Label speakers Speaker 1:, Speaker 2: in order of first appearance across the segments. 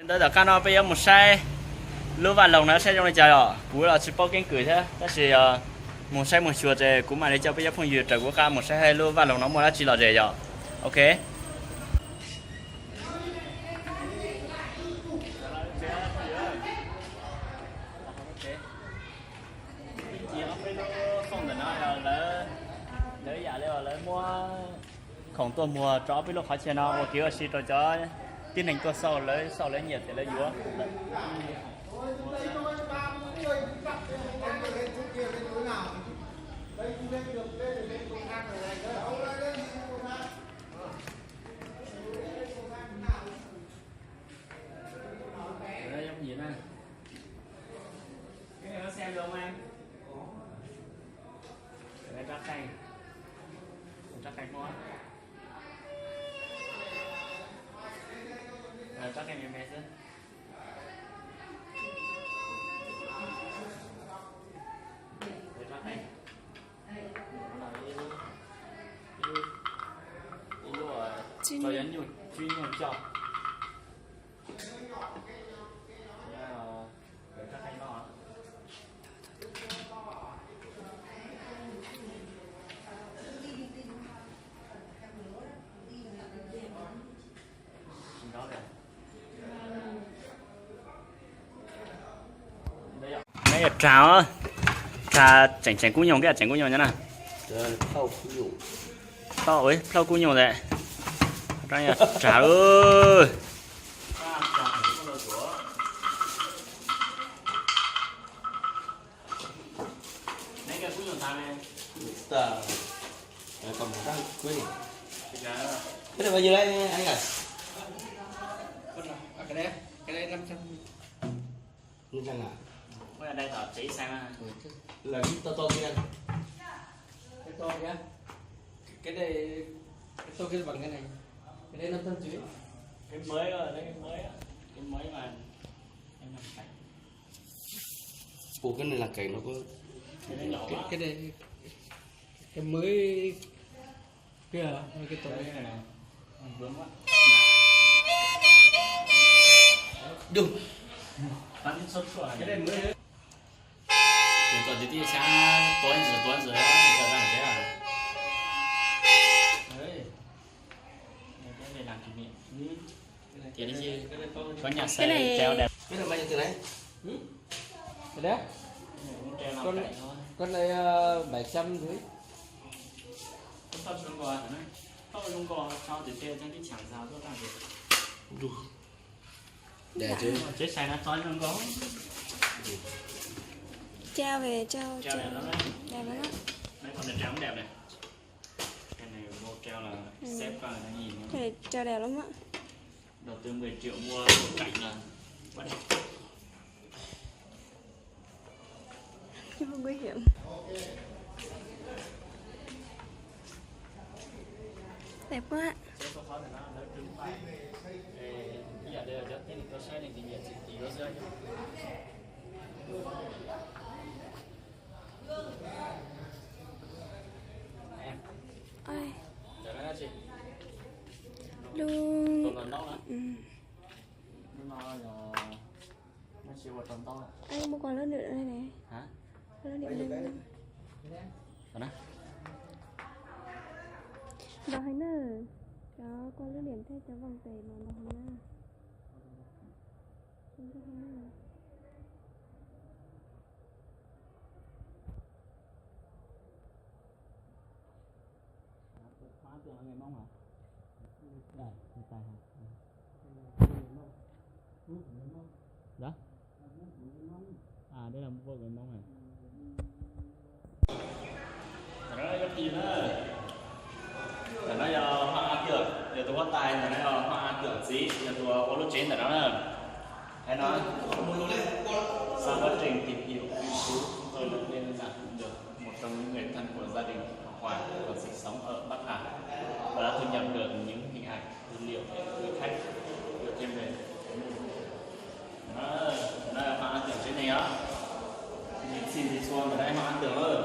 Speaker 1: Tôi đã看到bây giờ một xe lưu vào lồng nó sẽ trong này chờ rồi cú là chỉ bao cái cười thế đó là một xe một chuột rồi cú mà để cho bây giờ phong duyệt trời của ca một xe hay lưu vào lồng nó mua đã chỉ là gì rồi ok. Không tôi mua chó với lúc họ chơi nó một kiểu xí rồi chó tiến hành tôi sau lấy nhiệt thì lấy dúa đây giống gì nè cái xem được không em đây rác canh mua chắc em mẹ chứ để chắc này rồi nhấn nhiều chuyên nhiều cho để chắc này nó đây là trà chảnh cú nhồng cái chảnh cú nhồng nhá nè phao ấy phao cú nhồng đấy đây là trà ơi đây cái cú nhồng ta này
Speaker 2: còn một cái quên cái này bao nhiêu đấy anh ạ?
Speaker 3: Cái đây 500.
Speaker 2: 500 à?
Speaker 1: mới ở đây là chỉ sang
Speaker 2: là cái to kia.
Speaker 3: Cái to kia. Cái đây cái to kia bằng cái này. Cái đây 500 dưới.
Speaker 1: cái mới rồi đấy cái mới mà em làm cảnh
Speaker 2: Ủa cái này là cày nó có
Speaker 1: cái nhỏ quá
Speaker 3: cái đây cái mới kia cái to
Speaker 1: cái này vướng quá
Speaker 2: đúng
Speaker 1: bắn sốt sủa
Speaker 3: cái đây mới
Speaker 1: hiện tại thì sáng toán rồi đó thì cho rằng thế à đấy cái này làm kỷ niệm thì đấy chứ có nhà xe treo đẹp
Speaker 2: cái này bao nhiêu tiền đấy?
Speaker 3: cái đấy
Speaker 1: treo làm
Speaker 3: con
Speaker 1: cảnh thôi
Speaker 3: con này 700 dưới
Speaker 1: không trung國係咩？不過中國抄住車將啲長衫都得嘅。
Speaker 2: Đẹp chứ.
Speaker 1: Chế xài nó toán中國。
Speaker 4: treo về treo
Speaker 1: Treo đẹp lắm đấy.
Speaker 4: đẹp lắm á.
Speaker 1: Đấy con này treo cũng đẹp này. Cái này vô treo là xếp coi là nó nhìn.
Speaker 4: Cái này treo đẹp lắm á.
Speaker 1: Đầu tư 10 triệu mua một cảnh là quá đẹp.
Speaker 4: Nhưng mà nguy hiểm. Đẹp quá.
Speaker 1: Giờ đây là rất thế thì tôi sẽ định nghĩa chỉ có rơi.
Speaker 4: Ôi.
Speaker 1: Giờ nó chị.
Speaker 4: Luôn.
Speaker 1: Tôm nó đó.
Speaker 4: Ừ.
Speaker 1: Nó là nó chịu vào tôm to.
Speaker 4: Anh mua còn lớn nữa đây này.
Speaker 1: Hả?
Speaker 4: Lớn điểm đây.
Speaker 1: Còn đó.
Speaker 4: Đó hay nè. Đó con lớn điểm thế cho vòng tề mà đó hay nè.
Speaker 1: Hóa tường là người Mông hả? Đây, người Tài hả? Đó. À, đây là một vợ người Mông hả? Đó là cái gì nữa? Để nó giờ hoa ăn được, giờ tôi có tài là nó hoa ăn được gì, giờ tôi có lúc trên là nó là hay nói sau quá trình tìm hiểu nghiên cứu chúng tôi đã lên dạng được một trong những người thân của gia đình Ngọc Hoàng còn sinh sống ở Bắc Hà và đã thu nhập được những hình ảnh tư liệu để người khách được thêm về nó là hoa ăn tưởng trên này á nhìn xin thì xuông ở đây hoa ăn tưởng ơi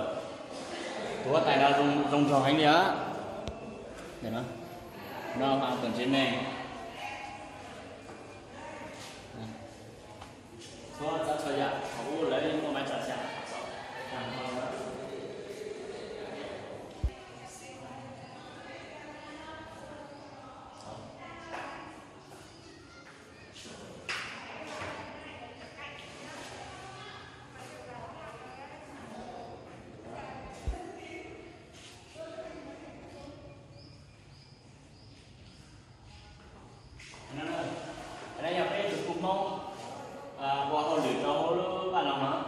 Speaker 1: tôi có tài là dùng trò anh nhá Để nó hoa tuần trên này có ra chơi à hổ lấy một máy trả trả ở đây là cái chụp cục mông qua hồ lửa cho hồ bạn lòng nó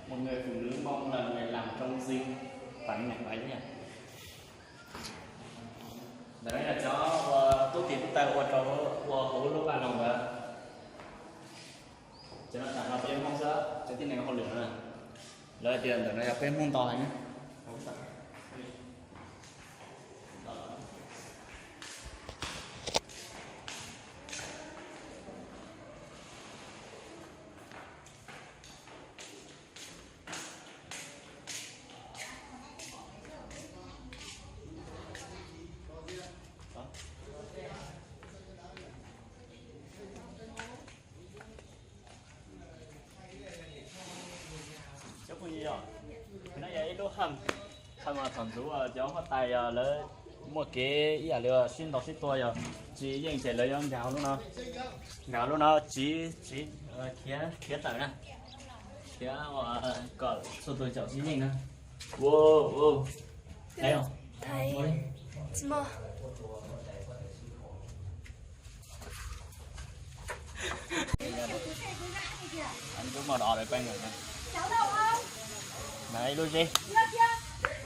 Speaker 1: một người phụ nữ mong là người làm trong dinh bánh này bánh nhỉ đấy là cho tốt tiền tốt tay qua cho hồ lửa bạn lòng đó cho nó sản phẩm em không sợ cho tiền này hồ lửa này lợi tiền từ này là cái mông to nhé nó vậy lúc hầm mà thằng chú cháu có tay lấy một cái ý là lừa xuyên tóc xuyên tua rồi chỉ dành sẽ lấy ông gạo luôn nó chỉ khía tặng nè khía cỡ số tuổi cháu chỉ nhìn nè wow thấy không
Speaker 4: thấy mà
Speaker 1: anh cứ màu đỏ để quanh rồi nè này luôn gì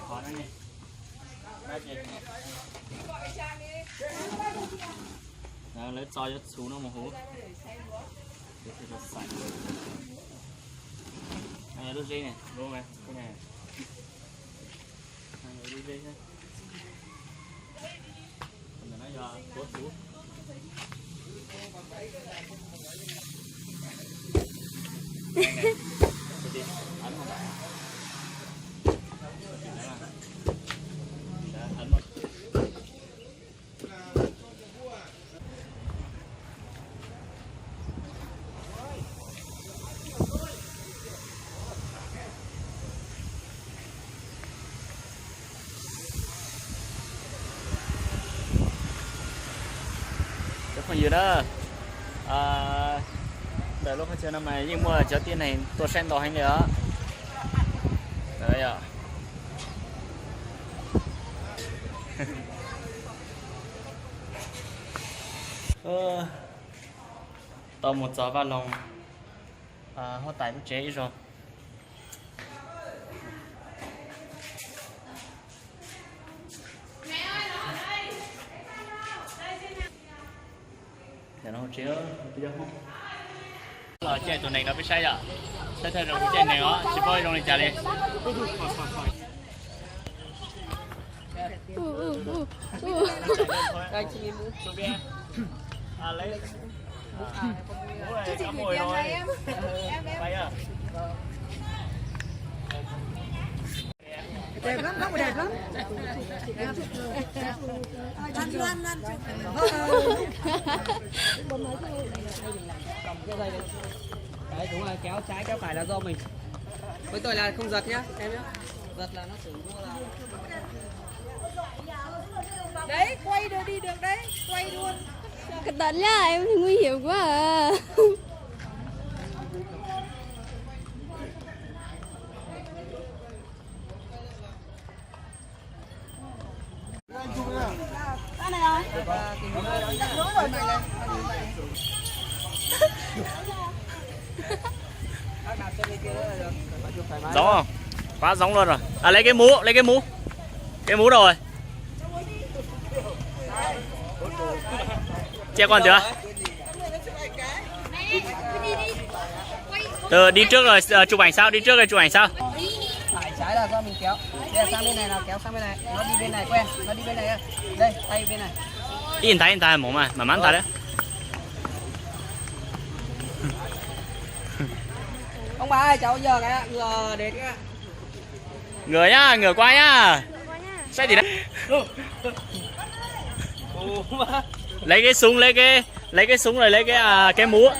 Speaker 1: còn anh này đó lấy cho xuống nó một hú để cho sạch này luôn gì này luôn này cái này này luôn gì nhá còn nó do cốt xuống anh không phải còn gì đó đợi lúc chơi năm này nhưng mà cho tiền này tôi xem đồ hay nữa đấy ạ tao một giờ vào lòng họ tải bức chế rồi để nó chế bây giờ không là chơi tụi này nó bị sai rồi sai rồi cái chơi này nó chỉ phải trong này trả đi
Speaker 3: Đây chị em
Speaker 1: xuống đi lấy chú chị mồi rồi bay à
Speaker 5: đẹp lắm, nó đẹp lắm. Loan loan loan.
Speaker 3: cầm cái dây này. Đấy đúng rồi, kéo trái kéo phải là do mình. Với tôi là không giật nhá, em nhá. Giật là nó xử mua là.
Speaker 5: Đấy, quay được đi được đấy, quay luôn.
Speaker 4: cẩn thận nhá, em thì nguy hiểm quá à.
Speaker 1: Giống không? Quá giống luôn rồi. À lấy cái mũ rồi. Che con chưa? Từ đi trước rồi chụp ảnh sau, đi trước rồi chụp ảnh sau.
Speaker 3: Phải trái là do mình kéo. Đây là sang bên này nào, kéo sang bên này. Nó đi bên này quen, nó đi bên này. Đây, tay bên này.
Speaker 1: Nhìn thấy mũ mà,慢睇đấy.
Speaker 3: Ông bà ơi, cháu giờ cái ngừa đến cái
Speaker 1: Ngửa nhá, ngửa qua nhá. Xoay gì đấy?
Speaker 3: Ồ, má.
Speaker 1: Lấy cái súng, lấy cái súng rồi lấy cái múa.